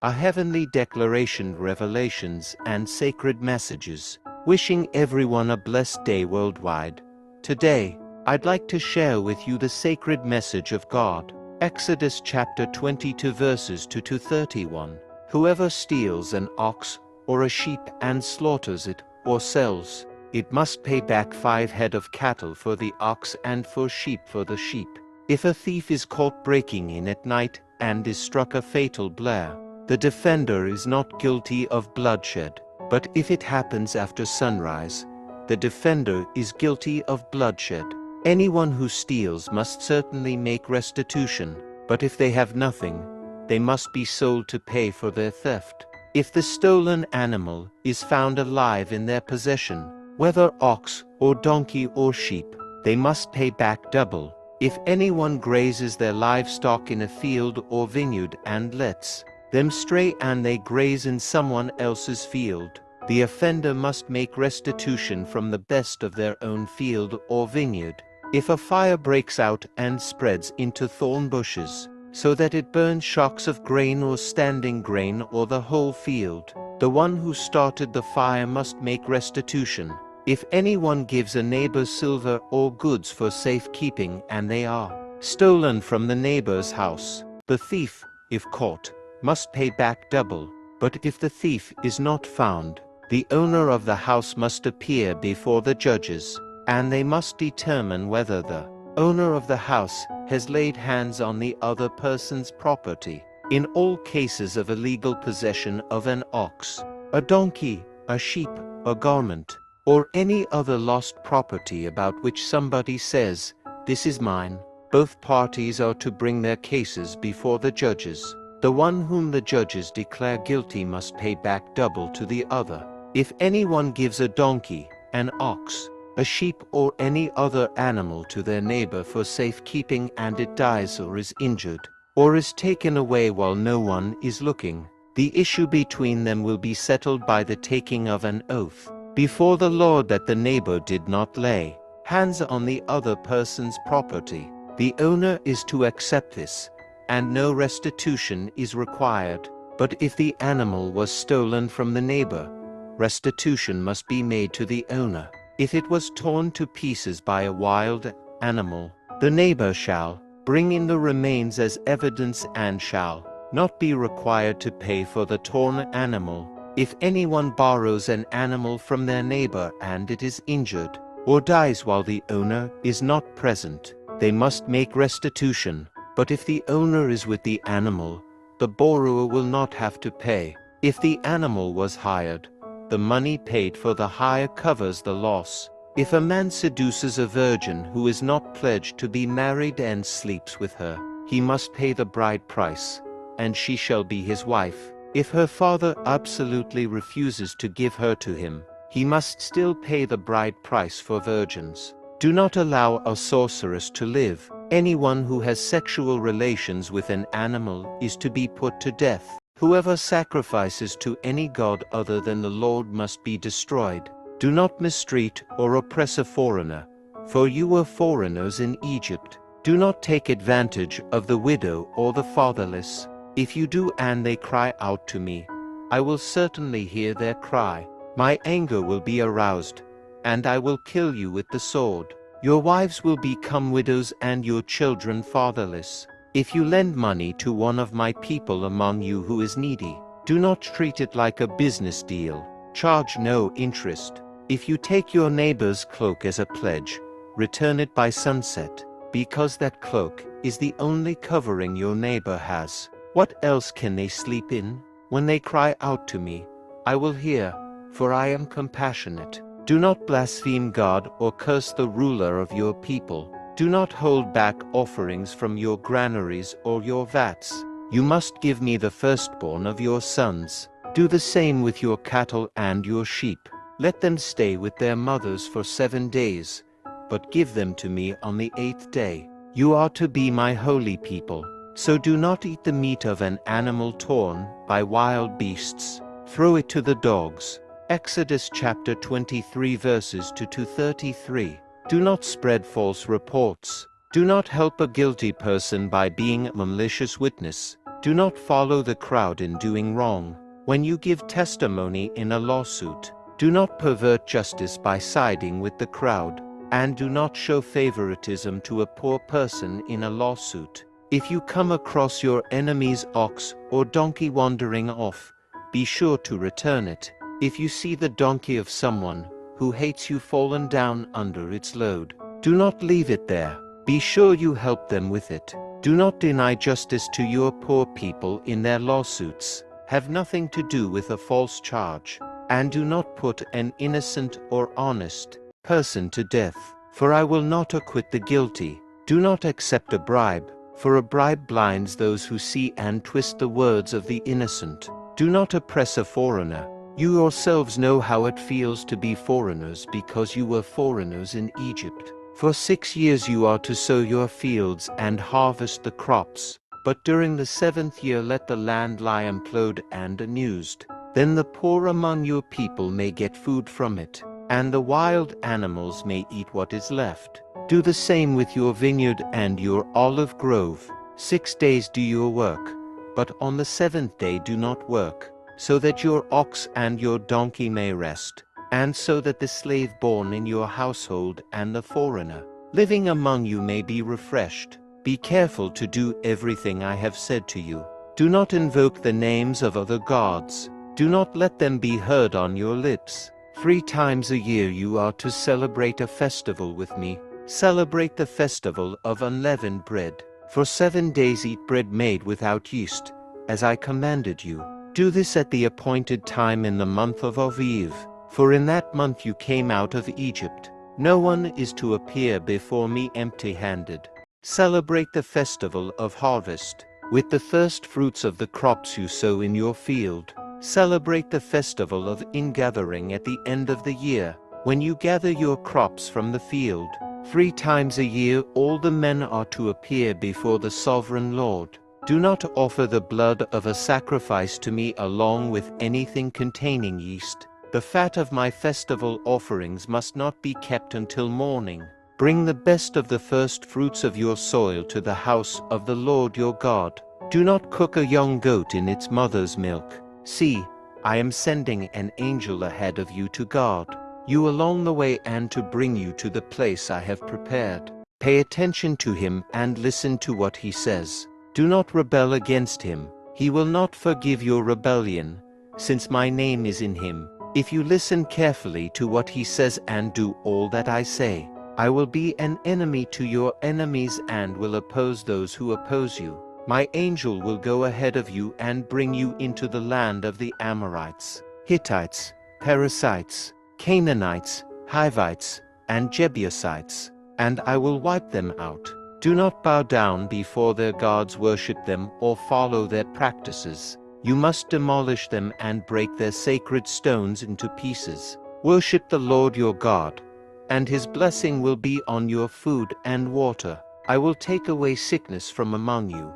are heavenly declaration, revelations, and sacred messages. Wishing everyone a blessed day worldwide. Today, I'd like to share with you the sacred message of God. Exodus chapter 22 verses 2 to 31. Whoever steals an ox or a sheep and slaughters it or sells it must pay back 5 head of cattle for the ox and 4 sheep for the sheep. If a thief is caught breaking in at night and is struck a fatal blow, the defender is not guilty of bloodshed. But if it happens after sunrise, the defender is guilty of bloodshed. Anyone who steals must certainly make restitution, but if they have nothing, they must be sold to pay for their theft. If the stolen animal is found alive in their possession, whether ox or donkey or sheep, they must pay back double. If anyone grazes their livestock in a field or vineyard and lets them stray and they graze in someone else's field, the offender must make restitution from the best of their own field or vineyard. If a fire breaks out and spreads into thorn bushes, so that it burns shocks of grain or standing grain or the whole field, the one who started the fire must make restitution. If anyone gives a neighbor silver or goods for safekeeping and they are stolen from the neighbor's house, the thief, if caught, must pay back double. But if the thief is not found, the owner of the house must appear before the judges, and they must determine whether the owner of the house has laid hands on the other person's property. In all cases of illegal possession of an ox, a donkey, a sheep, a garment, or any other lost property about which somebody says, "This is mine," both parties are to bring their cases before the judges. The one whom the judges declare guilty must pay back double to the other. If anyone gives a donkey, an ox, a sheep or any other animal to their neighbor for safekeeping and it dies or is injured, or is taken away while no one is looking, the issue between them will be settled by the taking of an oath before the Lord that the neighbor did not lay hands on the other person's property. The owner is to accept this, and no restitution is required. But if the animal was stolen from the neighbor, restitution must be made to the owner. If it was torn to pieces by a wild animal, the neighbor shall bring in the remains as evidence and shall not be required to pay for the torn animal. If anyone borrows an animal from their neighbor and it is injured, or dies while the owner is not present, they must make restitution. But if the owner is with the animal, the borrower will not have to pay. If the animal was hired, the money paid for the hire covers the loss. If a man seduces a virgin who is not pledged to be married and sleeps with her, he must pay the bride price, and she shall be his wife. If her father absolutely refuses to give her to him, he must still pay the bride price for virgins. Do not allow a sorceress to live. Anyone who has sexual relations with an animal is to be put to death. Whoever sacrifices to any god other than the Lord must be destroyed. Do not mistreat or oppress a foreigner, for you were foreigners in Egypt. Do not take advantage of the widow or the fatherless. If you do and they cry out to me, I will certainly hear their cry. My anger will be aroused, and I will kill you with the sword. Your wives will become widows and your children fatherless. If you lend money to one of my people among you who is needy, do not treat it like a business deal. Charge no interest. If you take your neighbor's cloak as a pledge, return it by sunset, because that cloak is the only covering your neighbor has. What else can they sleep in? When they cry out to me, I will hear, for I am compassionate. Do not blaspheme God or curse the ruler of your people. Do not hold back offerings from your granaries or your vats. You must give me the firstborn of your sons. Do the same with your cattle and your sheep. Let them stay with their mothers for 7 days, but give them to me on the 8th day. You are to be my holy people. So do not eat the meat of an animal torn by wild beasts. Throw it to the dogs. Exodus chapter 23 verses 2 to 33. Do not spread false reports. Do not help a guilty person by being a malicious witness. Do not follow the crowd in doing wrong. When you give testimony in a lawsuit, do not pervert justice by siding with the crowd, and do not show favoritism to a poor person in a lawsuit. If you come across your enemy's ox or donkey wandering off, be sure to return it. If you see the donkey of someone who hates you fallen down under its load, do not leave it there. Be sure you help them with it. Do not deny justice to your poor people in their lawsuits. Have nothing to do with a false charge, and do not put an innocent or honest person to death, for I will not acquit the guilty. Do not accept a bribe, for a bribe blinds those who see and twist the words of the innocent. Do not oppress a foreigner. You yourselves know how it feels to be foreigners because you were foreigners in Egypt. For 6 years you are to sow your fields and harvest the crops, but during the 7th year let the land lie unplowed and unused. Then the poor among your people may get food from it, and the wild animals may eat what is left. Do the same with your vineyard and your olive grove. 6 days do your work, but on the 7th day do not work, so that your ox and your donkey may rest, and so that the slave born in your household and the foreigner living among you may be refreshed. Be careful to do everything I have said to you. Do not invoke the names of other gods. Do not let them be heard on your lips. 3 times a year you are to celebrate a festival with me. Celebrate the festival of unleavened bread. For 7 days eat bread made without yeast, as I commanded you. Do this at the appointed time in the month of Aviv, for in that month you came out of Egypt. No one is to appear before me empty-handed. Celebrate the festival of harvest, with the first fruits of the crops you sow in your field. Celebrate the festival of ingathering at the end of the year, when you gather your crops from the field. 3 times a year all the men are to appear before the sovereign Lord. Do not offer the blood of a sacrifice to me along with anything containing yeast. The fat of my festival offerings must not be kept until morning. Bring the best of the first fruits of your soil to the house of the Lord your God. Do not cook a young goat in its mother's milk. See, I am sending an angel ahead of you to guard you along the way and to bring you to the place I have prepared. Pay attention to him and listen to what he says. Do not rebel against him. He will not forgive your rebellion, since my name is in him. If you listen carefully to what he says and do all that I say, I will be an enemy to your enemies and will oppose those who oppose you. My angel will go ahead of you and bring you into the land of the Amorites, Hittites, Perizzites, Canaanites, Hivites, and Jebusites, and I will wipe them out. Do not bow down before their gods, worship them, or follow their practices. You must demolish them and break their sacred stones into pieces. Worship the Lord your God, and his blessing will be on your food and water. I will take away sickness from among you,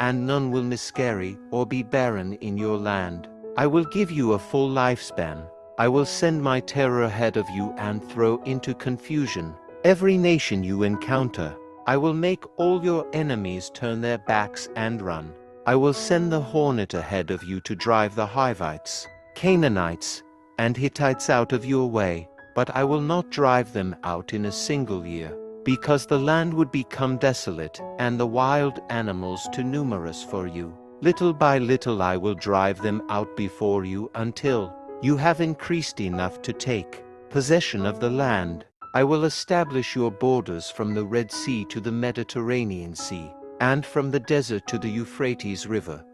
and none will miscarry or be barren in your land. I will give you a full lifespan. I will send my terror ahead of you and throw into confusion every nation you encounter. I will make all your enemies turn their backs and run. I will send the hornet ahead of you to drive the Hivites, Canaanites, and Hittites out of your way, but I will not drive them out in a single year, because the land would become desolate and the wild animals too numerous for you. Little by little I will drive them out before you until you have increased enough to take possession of the land. I will establish your borders from the Red Sea to the Mediterranean Sea, and from the desert to the Euphrates River.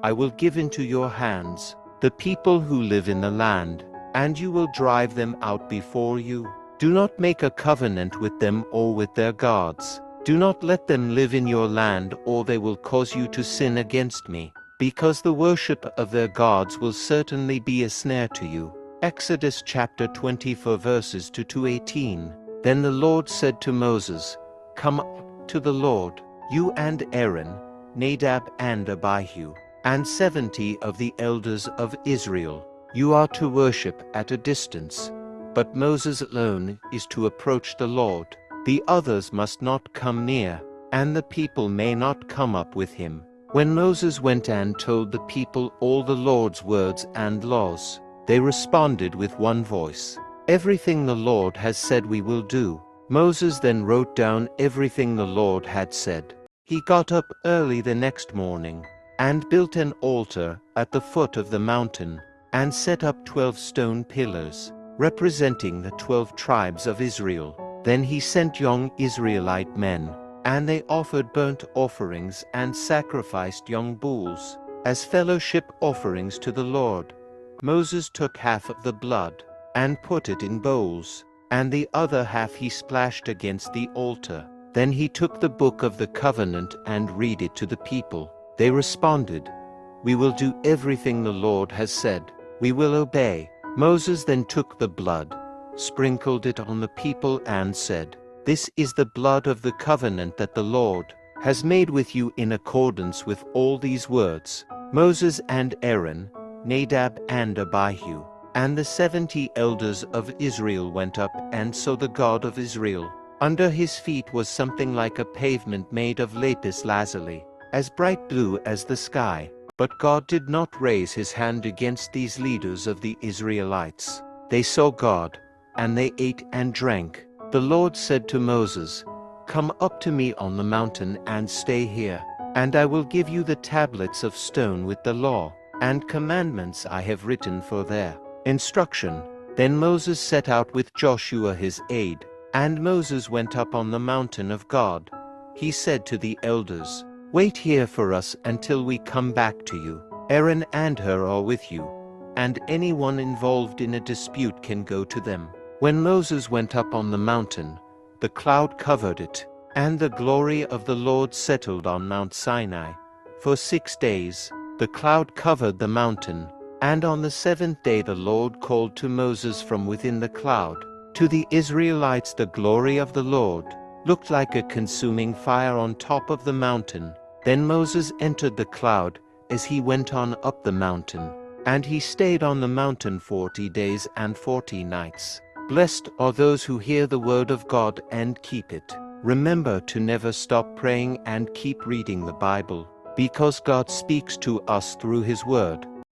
I will give into your hands the people who live in the land, and you will drive them out before you. Do not make a covenant with them or with their gods. Do not let them live in your land, or they will cause you to sin against me, because the worship of their gods will certainly be a snare to you. Exodus chapter 24 verses 2 to 18. Then the Lord said to Moses, Come up to the Lord, you and Aaron, Nadab and Abihu, and 70 of the elders of Israel. You are to worship at a distance, but Moses alone is to approach the Lord. The others must not come near, and the people may not come up with him. When Moses went and told the people all the Lord's words and laws, they responded with one voice, "Everything the Lord has said we will do." Moses then wrote down everything the Lord had said. He got up early the next morning and built an altar at the foot of the mountain and set up 12 stone pillars, representing the 12 tribes of Israel. Then he sent young Israelite men, and they offered burnt offerings and sacrificed young bulls as fellowship offerings to the Lord. Moses took half of the blood and put it in bowls, and the other half he splashed against the altar. Then he took the book of the covenant and read it to the people. They responded, "We will do everything the Lord has said. We will obey." Moses then took the blood, sprinkled it on the people and said, "This is the blood of the covenant that the Lord has made with you in accordance with all these words." Moses and Aaron, Nadab and Abihu, and the 70 elders of Israel went up and saw the God of Israel. Under his feet was something like a pavement made of lapis lazuli, as bright blue as the sky. But God did not raise his hand against these leaders of the Israelites. They saw God, and they ate and drank. The Lord said to Moses, "Come up to me on the mountain and stay here, and I will give you the tablets of stone with the law and commandments I have written for their instruction." Then Moses set out with Joshua his aide, and Moses went up on the mountain of God. He said to the elders, "Wait here for us until we come back to you. Aaron and Hur are with you, and anyone involved in a dispute can go to them." When Moses went up on the mountain, the cloud covered it, and the glory of the Lord settled on Mount Sinai. For 6 days, the cloud covered the mountain, and on the 7th day the Lord called to Moses from within the cloud. To the Israelites the glory of the Lord looked like a consuming fire on top of the mountain. Then Moses entered the cloud as he went on up the mountain, and he stayed on the mountain 40 days and 40 nights. Blessed are those who hear the word of God and keep it. Remember to never stop praying and keep reading the Bible, because God speaks to us through his word.